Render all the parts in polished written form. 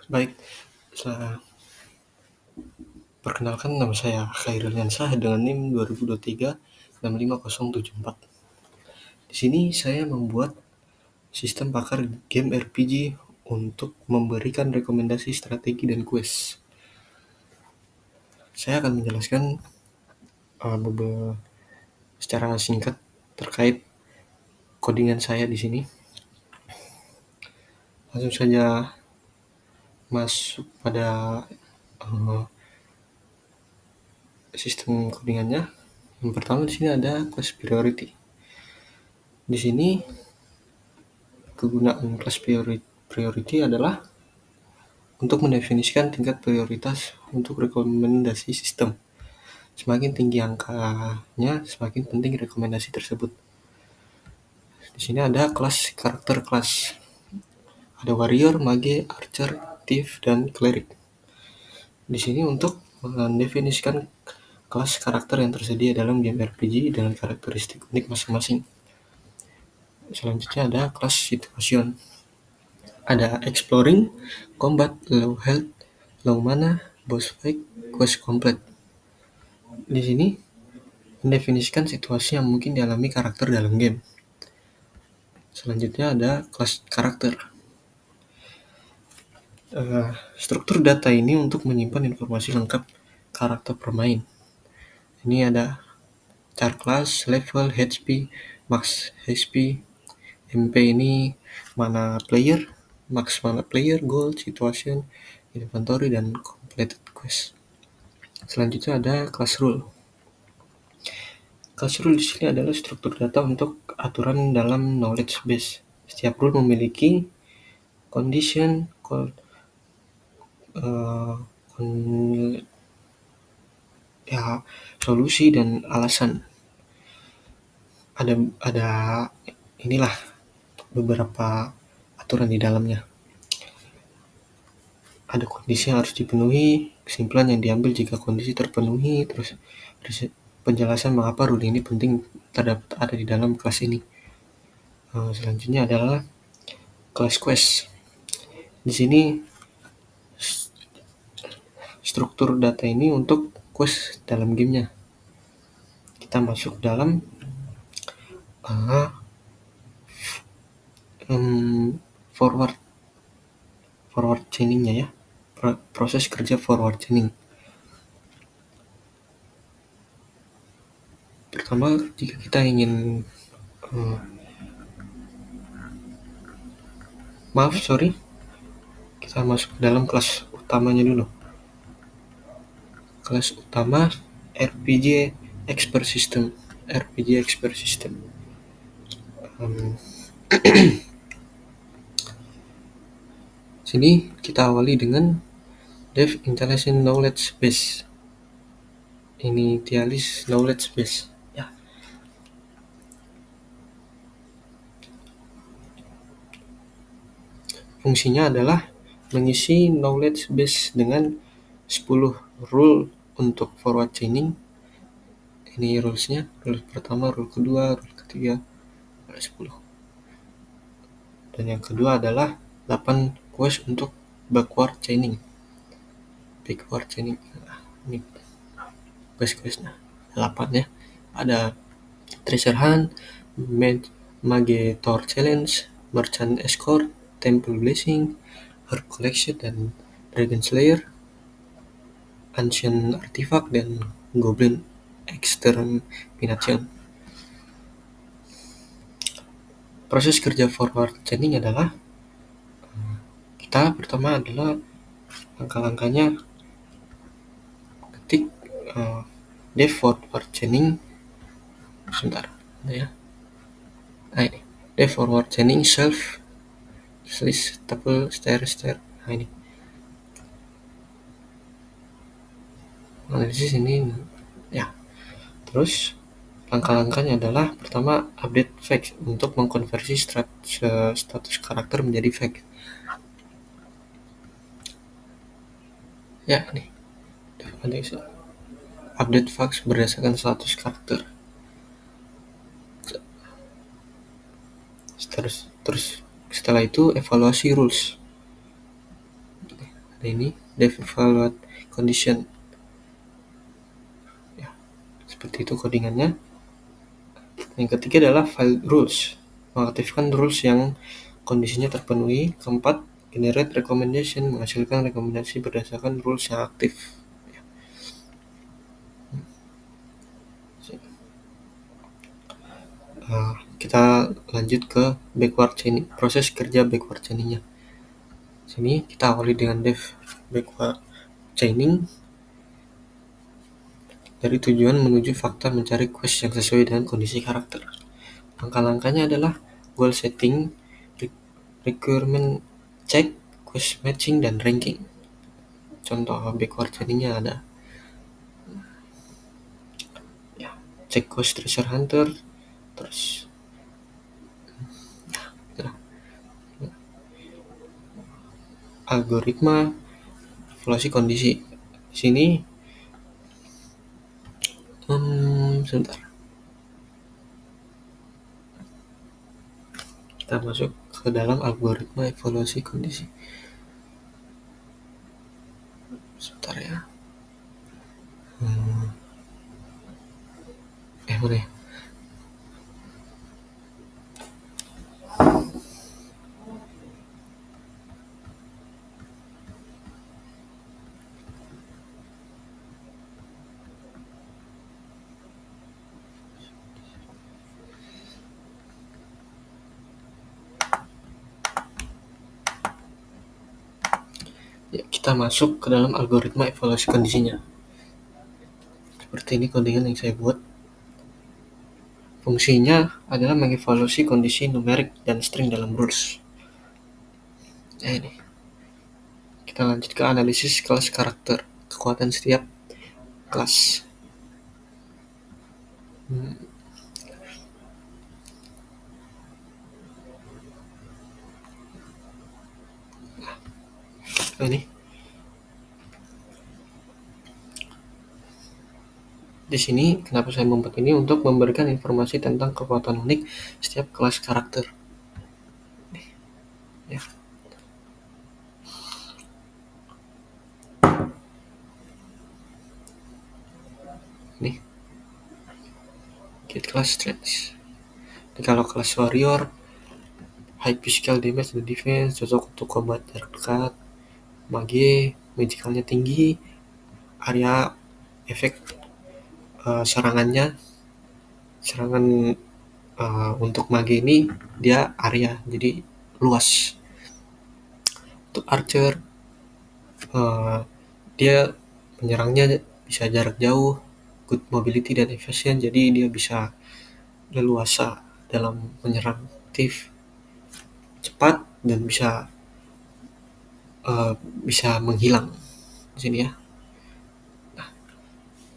Baik, setelah perkenalkan nama saya Khairul Yansah dengan NIM 2023 65074. Di sini saya membuat sistem pakar game RPG untuk memberikan rekomendasi strategi dan quest. Saya akan menjelaskan secara singkat terkait codingan saya di sini. Langsung saja masuk pada sistem codingannya. Yang pertama di sini ada class priority. Di sini kegunaan class priority adalah untuk mendefinisikan tingkat prioritas untuk rekomendasi sistem. Semakin tinggi angkanya, semakin penting rekomendasi tersebut. Di sini ada kelas karakter kelas. Ada warrior, mage, archer, thief, dan cleric. Di sini untuk mendefinisikan kelas karakter yang tersedia dalam game RPG dengan karakteristik unik masing-masing. Selanjutnya ada kelas situation. Ada exploring, combat, low health, low mana, boss fight, quest complete. Di sini mendefinisikan situasi yang mungkin dialami karakter dalam game. Selanjutnya ada kelas karakter. Struktur data ini untuk menyimpan informasi lengkap karakter pemain. Ini ada char class, level, HP, max HP, MP ini mana player, max mana player, goal, situation, inventory, dan completed quest. Selanjutnya ada class rule. Class rule di sini adalah struktur data untuk aturan dalam knowledge base. Setiap rule memiliki condition, solusi dan alasan. Ada inilah beberapa aturan di dalamnya. Ada kondisi yang harus dipenuhi, kesimpulan yang diambil jika kondisi terpenuhi, terus penjelasan mengapa rule ini penting terdapat ada di dalam kelas ini. Selanjutnya adalah kelas quest. Di sini struktur data ini untuk quest dalam gamenya. Kita masuk dalam forward chainingnya ya, proses kerja forward chaining. Pertama, jika kita ingin kita masuk ke dalam kelas utamanya dulu. Kelas utama RPG Expert System. Sini kita awali dengan Dev Intelligent Knowledge Base. Initialis Knowledge Base. Ya. Fungsinya adalah mengisi knowledge base dengan 10 rule untuk forward chaining. Ini rulesnya, rule pertama, rule kedua, rule ketiga, ada 10. Dan yang kedua adalah 8 quest untuk backward chaining. Nah, ini quest-questnya 8 ya. Ada treasure hunt, mage tour challenge, merchant escort, temple blessing, herb collection, dan dragon slayer, ancient artifact, dan goblin extermination. Proses kerja forward chaining adalah kita pertama adalah langkah-langkahnya ketik dev forward chaining sebentar ya. Ini dev forward chaining self list tuple stair. Ini analisis ini ya. Terus langkah-langkahnya adalah pertama update facts untuk mengkonversi status karakter menjadi fact. Ya, nih. Update facts berdasarkan status karakter. Terus setelah itu evaluasi rules. Ada ini dev evaluate condition. Ya, seperti itu codingannya. Yang ketiga adalah file rules, mengaktifkan rules yang kondisinya terpenuhi. Keempat, generate recommendation, menghasilkan rekomendasi berdasarkan rules yang aktif. Kita lanjut ke backward chaining, proses kerja backward chainingnya. Sini kita awali dengan dev backward chaining. Dari tujuan menuju fakta, mencari quest yang sesuai dengan kondisi karakter. Langkah-langkahnya adalah goal setting, requirement check, quest matching, dan ranking. Contoh backward chainingnya ada check quest treasure hunter, terus algoritma evaluasi kondisi. Di sini sebentar, kita masuk ke dalam algoritma evaluasi kondisi. Sebentar ya. Mana ya? Ya, kita masuk ke dalam algoritma evaluasi kondisinya. Seperti ini codingan yang saya buat. Fungsinya adalah mengevaluasi kondisi numerik dan string dalam rules. Nah, ini. Kita lanjut ke analisis kelas karakter, kekuatan setiap kelas. Nah, ini. Di sini kenapa saya membuat ini, untuk memberikan informasi tentang kekuatan unik setiap kelas karakter. Ya. Ini get class strengths. Jadi kalau kelas warrior, high physical damage dan defense, cocok untuk combat jarak dekat. Mage, magicalnya tinggi, area efek serangan untuk mage ini dia area, jadi luas. Untuk archer, dia menyerangnya bisa jarak jauh, good mobility dan evasion, jadi dia bisa leluasa dalam menyerang, aktif, cepat, dan bisa menghilang di sini ya. Nah,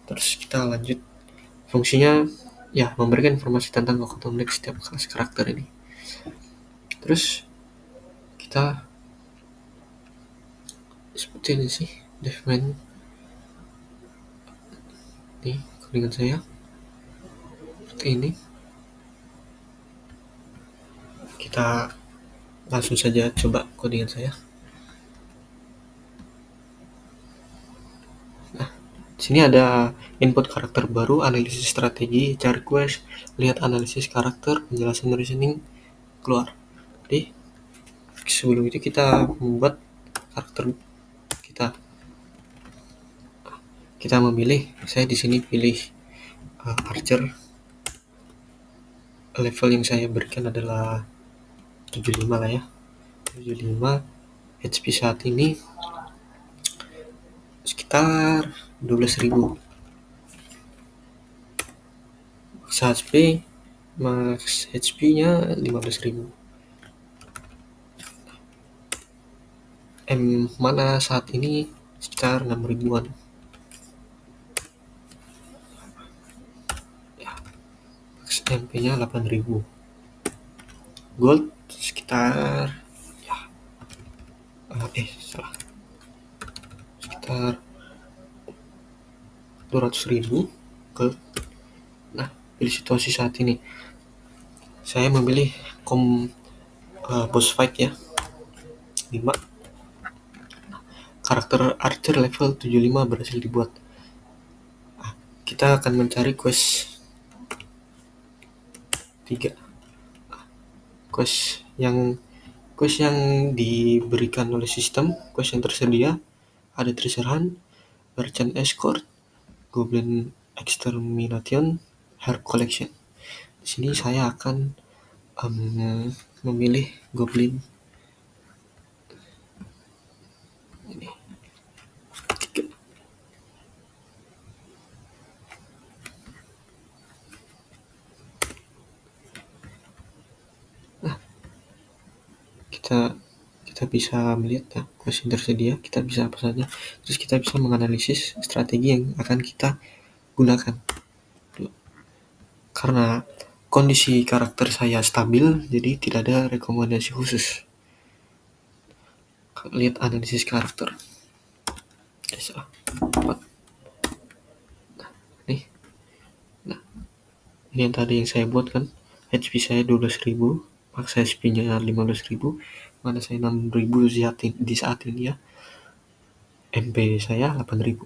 terus kita lanjut. Fungsinya ya memberikan informasi tentang kekuatan unik setiap kelas karakter ini. Terus kita seperti ini sih devman. Nih codingan saya seperti ini. Kita langsung saja coba codingan saya. Di sini ada input karakter baru, analisis strategi, cari quest, lihat analisis karakter, penjelasan reasoning, keluar. Jadi sebelum itu kita membuat karakter kita. Kita memilih, saya di sini pilih archer. Level yang saya berikan adalah 75 lah ya. 75. HP saat ini sekitar 12.000. Max HP-nya 15.000. Mana saat ini sekitar 6.000-an. Ya. Max MP-nya 8.000. Gold sekitar sekitar 200.000 gold. Nah, pilih situasi saat ini. Saya memilih boss fight ya, 5. karakter archer level 75 berhasil dibuat. Kita akan mencari quest 3. Quest yang diberikan oleh sistem, quest yang tersedia ada Treasure Hunt, Merchant Escort, Goblin Extermination, Herb Collection. Di sini saya akan memilih Goblin ini. Kita bisa melihat quest yang tersedia, kita bisa apa saja, terus kita bisa menganalisis strategi yang akan kita gunakan. Karena kondisi karakter saya stabil, jadi tidak ada rekomendasi khusus. Lihat analisis karakter. Nih. Nah, ini yang tadi yang saya buat kan. HP saya 12.000, max HP-nya 15.000, mana saya 6.000 di saat ini ya. MP saya 8.000.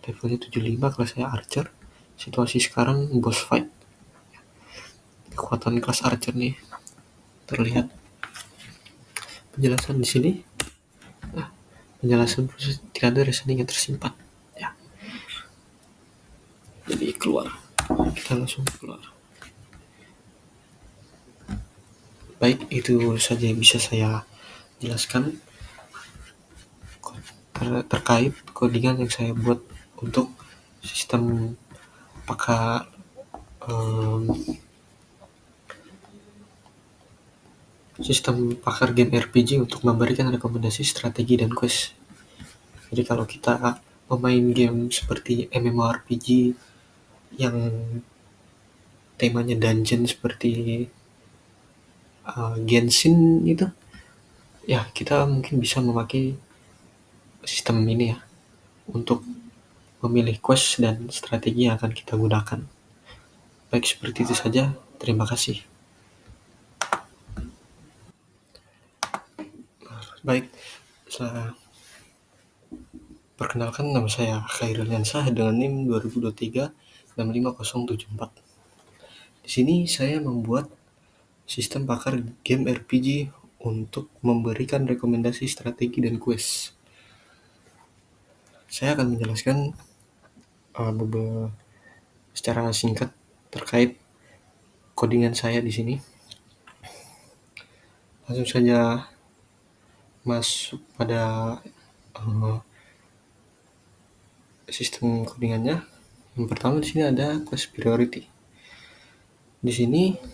Levelnya 75, kelas saya Archer. Situasi sekarang boss fight. Kekuatan kelas Archer nih terlihat. Penjelasan di sini. Penjelasan proses tidak ada reasoning yang tersimpan. Ya. Jadi keluar. Kita langsung keluar. Baik, itu saja yang bisa saya jelaskan terkait codingan yang saya buat untuk sistem apakah sistem pakar game RPG untuk memberikan rekomendasi strategi dan quest. Jadi kalau kita memain game seperti MMORPG yang temanya dungeon seperti Genshin itu, ya kita mungkin bisa memakai sistem ini ya untuk memilih quest dan strategi yang akan kita gunakan. Baik, seperti itu saja. Terima kasih. Baik, saya perkenalkan, nama saya Khairul Yansah dengan NIM 2023-65074. Di sini saya membuat sistem pakar game RPG untuk memberikan rekomendasi strategi dan quest. Saya akan menjelaskan secara singkat terkait codingan saya di sini. Langsung saja masuk pada sistem codingannya. Yang pertama di sini ada class priority. Di sini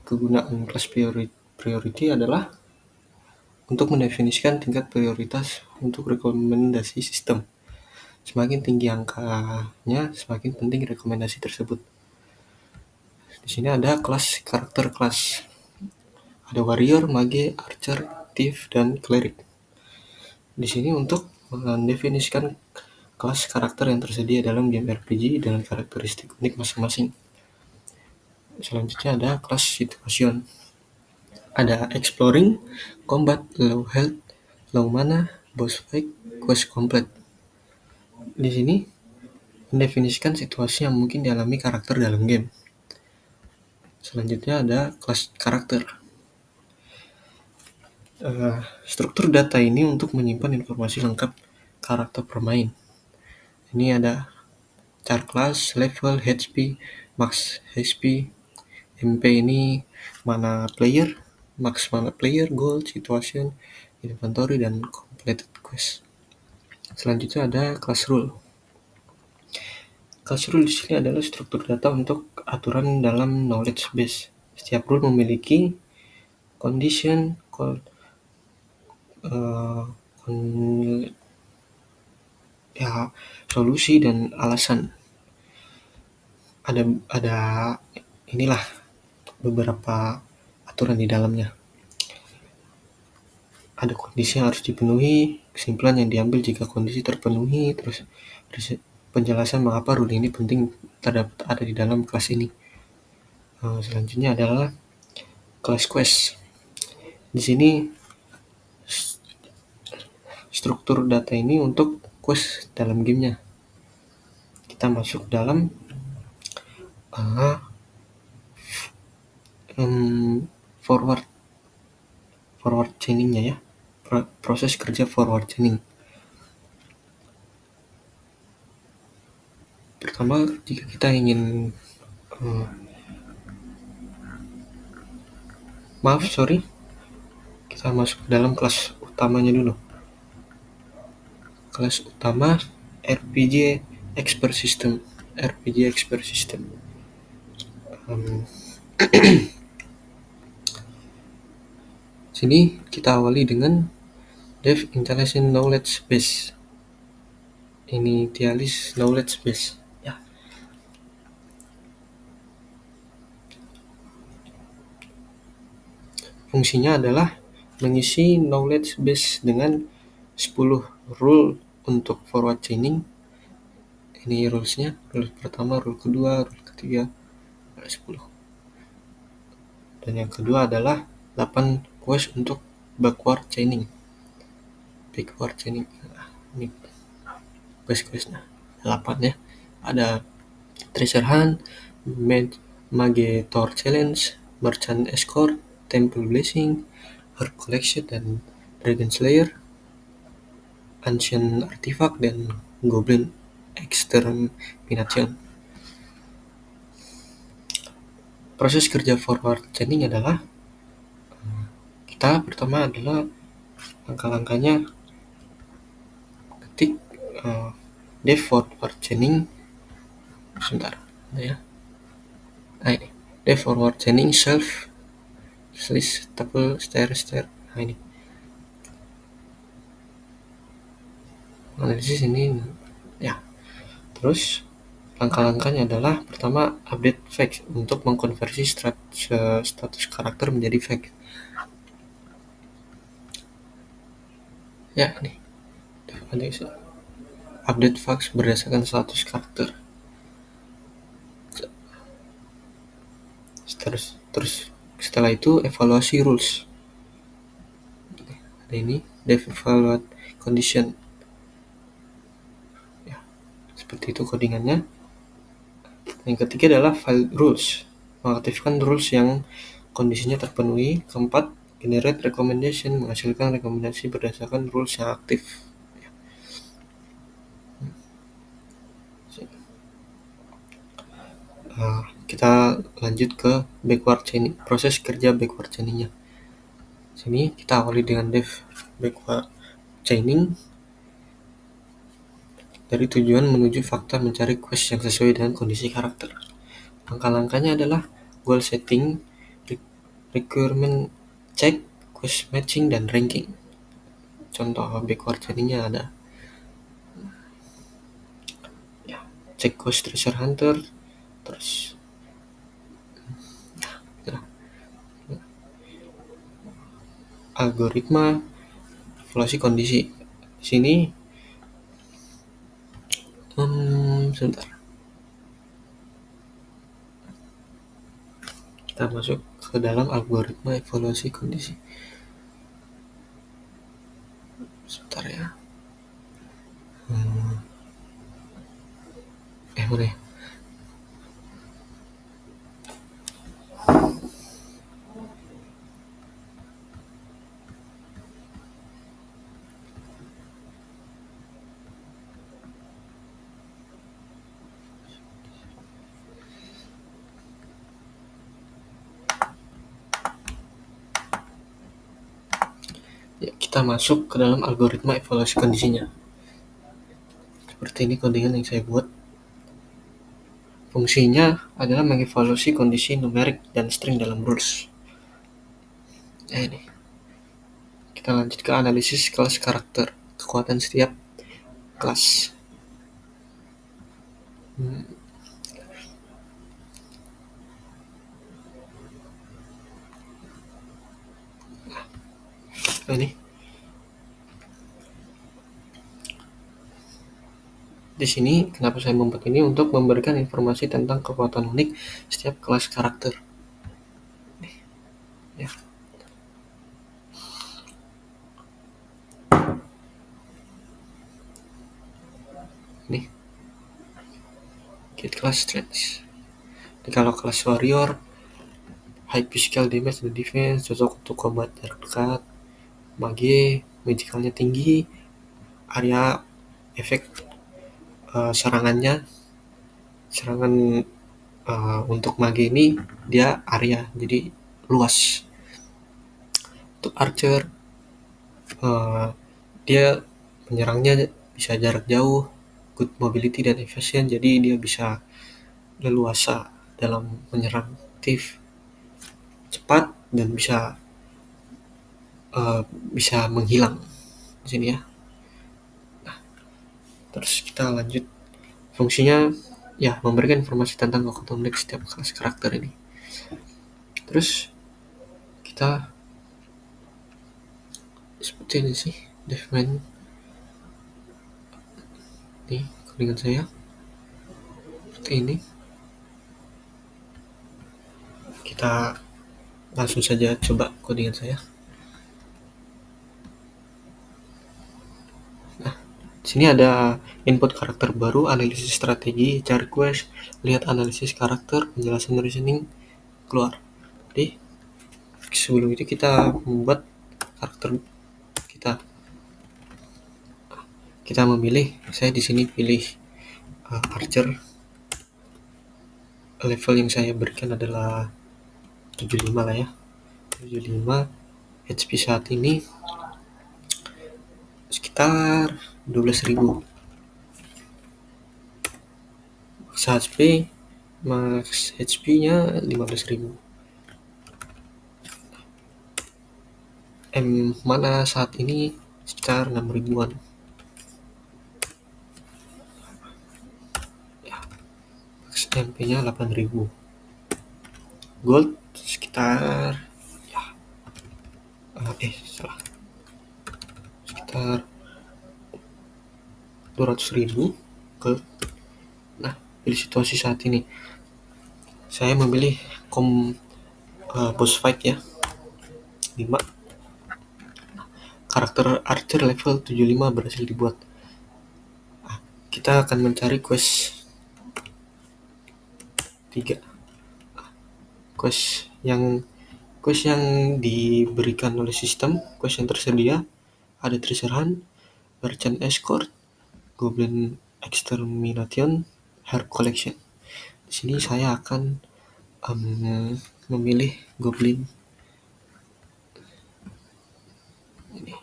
kegunaan class priority adalah untuk mendefinisikan tingkat prioritas untuk rekomendasi sistem. Semakin tinggi angkanya, semakin penting rekomendasi tersebut. Di sini ada karakter kelas. Ada warrior, mage, archer, thief, dan cleric. Di sini untuk mendefinisikan kelas karakter yang tersedia dalam game RPG dengan karakteristik unik masing-masing. Selanjutnya ada kelas situation. Ada exploring, combat, low health, low mana, boss fight, quest complete. Di sini mendefinisikan situasi yang mungkin dialami karakter dalam game. Selanjutnya ada kelas karakter. Struktur data ini untuk menyimpan informasi lengkap karakter permain. Ini ada char class, level, HP, max HP, MP ini mana player, max mana player, gold, situation, inventory, dan completed quest. Selanjutnya ada class rule. Class rule di sini adalah struktur data untuk aturan dalam knowledge base. Setiap rule memiliki condition, solusi dan alasan. Ada inilah beberapa aturan di dalamnya. Ada kondisi yang harus dipenuhi, kesimpulan yang diambil jika kondisi terpenuhi, terus penjelasan mengapa rule ini penting terdapat ada di dalam kelas ini. Selanjutnya adalah kelas quest. Di sini struktur data ini untuk quest dalam gamenya. Kita masuk dalam forward chainingnya ya, proses kerja forward chaining. Pertama, jika kita ingin kita masuk ke dalam kelas utamanya dulu. Kelas utama RPG Expert System. Sini kita awali dengan Dev Intelligent Knowledge Base. Initialis Knowledge Base. Ya. Fungsinya adalah mengisi knowledge base dengan 10 rule untuk forward chaining. Ini rules-nya, rule pertama, rule kedua, rule ketiga, ada 10. Dan yang kedua adalah 8 quest untuk backward chaining. Ini quest-questnya 8 ya. Ada Treasure Hunt, Mage Tour Challenge, Merchant Escort, Temple Blessing, Herb Collection, dan Dragon Slayer, Ancient Artifact, dan Goblin Extermination. Proses kerja forward chaining adalah kita pertama adalah langkah-langkahnya ketik dev forward chaining dev forward chaining self tuple stair. Ini analisis ini ya. Terus langkah-langkahnya adalah pertama update facts untuk mengkonversi status karakter menjadi fact. Ya, nih. Update facts berdasarkan status karakter. Terus setelah itu evaluasi rules. Ada ini dev evaluate condition. Ya, seperti itu codingannya. Yang ketiga adalah file rules, mengaktifkan rules yang kondisinya terpenuhi. Keempat, generate recommendation, menghasilkan rekomendasi berdasarkan rules yang aktif. Kita lanjut ke backward chaining, proses kerja backward chainingnya. Sini kita awali dengan dev backward chaining dari tujuan menuju fakta, mencari quest yang sesuai dengan kondisi karakter. Langkah-langkahnya adalah goal setting, requirement check, quest matching, dan ranking. Contoh backward chainingnya ada check quest treasure hunter, terus algoritma evaluasi kondisi. Di sini sebentar. Kita masuk ke dalam algoritma evaluasi kondisi. Sebentar ya. Mana ya? Ya, kita masuk ke dalam algoritma evaluasi kondisinya. Seperti ini codingan yang saya buat. Fungsinya adalah mengevaluasi kondisi numerik dan string dalam rules. Ini. Kita lanjut ke analisis kelas karakter, kekuatan setiap kelas. Ini. Di sini kenapa saya membuat ini, untuk memberikan informasi tentang kekuatan unik setiap kelas karakter. Ya. Nih, get class strength. Ini kalau kelas warrior, high physical damage dan defense, cocok untuk combat jarak dekat. Mage, magicalnya tinggi, area efek serangan untuk mage ini dia area, jadi luas. Untuk archer, dia menyerangnya bisa jarak jauh, good mobility dan evasion, jadi dia bisa leluasa dalam menyerang aktif, cepat, dan bisa menghilang di sini ya. Terus kita lanjut, fungsinya ya memberikan informasi tentang kekuatan unik setiap kelas karakter ini. Terus kita seperti ini sih, Devman. Nih codingan saya seperti ini. Kita langsung saja coba codingan saya. Nah, sini ada input karakter baru, analisis strategi, cari quest, lihat analisis karakter, penjelasan reasoning, keluar. Jadi sebelum itu kita membuat karakter kita. Kita memilih, saya di sini pilih archer. Level yang saya berikan adalah 75 lah ya. 75. HP saat ini sekitar 12.000. Max HP-nya 15.000. Mana saat ini sekitar 6.000-an. Ya. Max MP-nya 8.000. Gold sekitar sekitar 200.000 gold. Nah, pilih situasi saat ini. Saya memilih boss fight ya. 5. Karakter archer level 75 berhasil dibuat. Kita akan mencari quest 3. Quest yang diberikan oleh sistem, quest yang tersedia ada Treasure Hunt, Merchant Escort, Goblin Extermination, Herb Collection. Di sini saya akan memilih Goblin ini.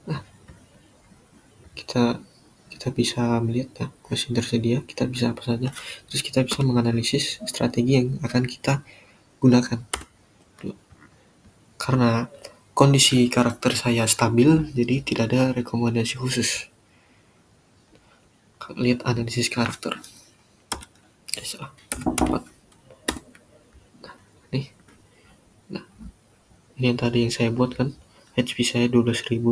Nah, kita bisa melihat ya quest yang tersedia, kita bisa apa saja. Terus kita bisa menganalisis strategi yang akan kita gunakan. Karena kondisi karakter saya stabil, jadi tidak ada rekomendasi khusus. Lihat analisis karakter. Nih. Nah, ini yang tadi yang saya buat kan. HP saya 12.000,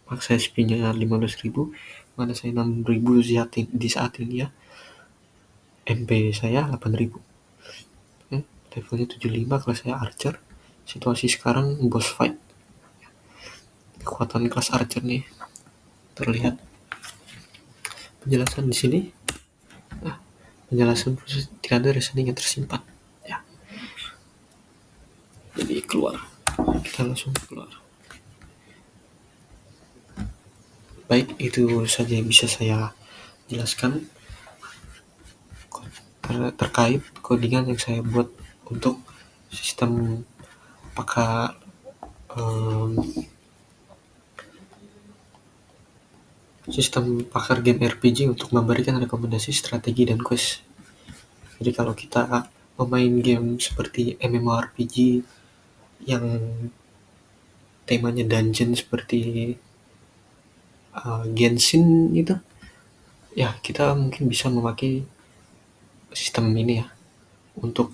max HP-nya 15.000, mana saya 6.000 di saat ini ya. MP saya 8.000. Levelnya 75, kelas saya archer. Situasi sekarang boss fight. Kekuatan kelas archer nih terlihat. Penjelasan di sini. Nah, penjelasan tidak ada reasoning yang tersimpan. Ya. Jadi keluar. Kita langsung keluar. Baik, itu saja yang bisa saya jelaskan terkait codingan yang saya buat untuk sistem pakar game RPG untuk memberikan rekomendasi strategi dan quest. Jadi kalau kita memain game seperti MMORPG yang temanya dungeon seperti Genshin itu, ya kita mungkin bisa memakai sistem ini ya untuk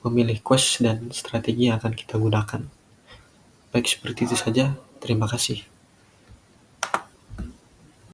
memilih quest dan strategi yang akan kita gunakan. Baik, seperti itu saja. Terima kasih.